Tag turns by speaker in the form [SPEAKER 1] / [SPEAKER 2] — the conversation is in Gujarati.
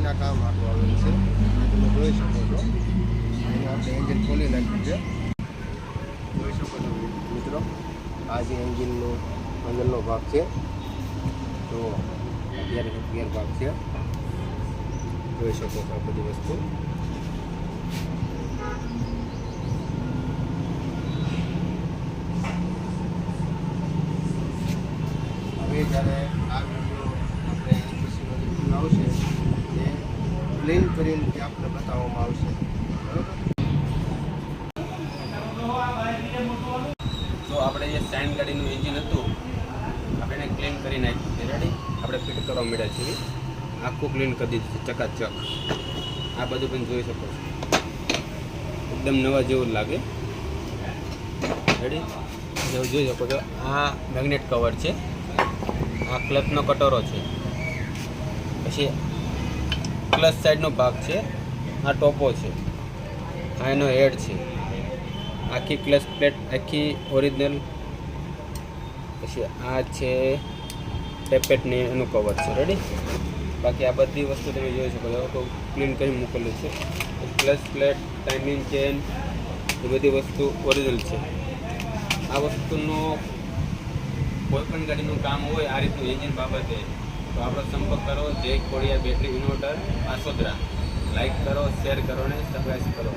[SPEAKER 1] એના કામ હાટું આવેલું છે. તમે જોઈ શકો છો અહીંયા આપણે એન્જિન ખોલી નાખ્યું છે. જોઈ શકો છો મિત્રો, આ જે એન્જિનનો અંદરનો ભાગ છે. તો ગેર ભાગ છે, જોઈ શકો છો આ બધી વસ્તુ. હવે જ્યારે આ વિડીયો આપણે પછી આવશે એ ક્લીન કરીને આપણે બતાવવામાં આવશે.
[SPEAKER 2] તો આપણે જે સાઇન ગાડીનું એન્જિન હતું આપણે એને ક્લીન કરી નાખ્યું છે. રેડી, આપણે ફિટ કરવા મળ્યા છીએ. આખું ક્લીન કરી દીધું છે ચકાચક. આ બધું પણ જોઈ શકો છો, એકદમ નવા જેવું લાગે. રેડી, જેવું જોઈ શકો છો. આ મેગ્નેટ કવર છે, આ ક્લચનો કટોરો છે, પછી ક્લચ સાઈડનો ભાગ છે, આ ટોપો છે, આ એનો હેડ છે, આખી ક્લચ પ્લેટ આખી ઓરિજિનલ. પછી આ છે ટેપેટની એનું કવર છે. રેડી, બાકી આ બધી વસ્તુ તમે જોઈ શકો છો, તો ક્લીન કરી મૂકેલું છે. ક્લચ પ્લેટ, ટાઈમિંગ ચેન, એ બધી વસ્તુ ઓરિજિનલ છે. આ વસ્તુનો કોઈપણ ગાડીનું કામ હોય આ રીતનું એન્જિન બાબતે તો આપણો સંપર્ક કરો. જય ખોડિયાર બેટરી ઇન્વર્ટર, આસોદરા. લાઈક કરો, શેર કરો અને સબસ્ક્રાઈબ કરો.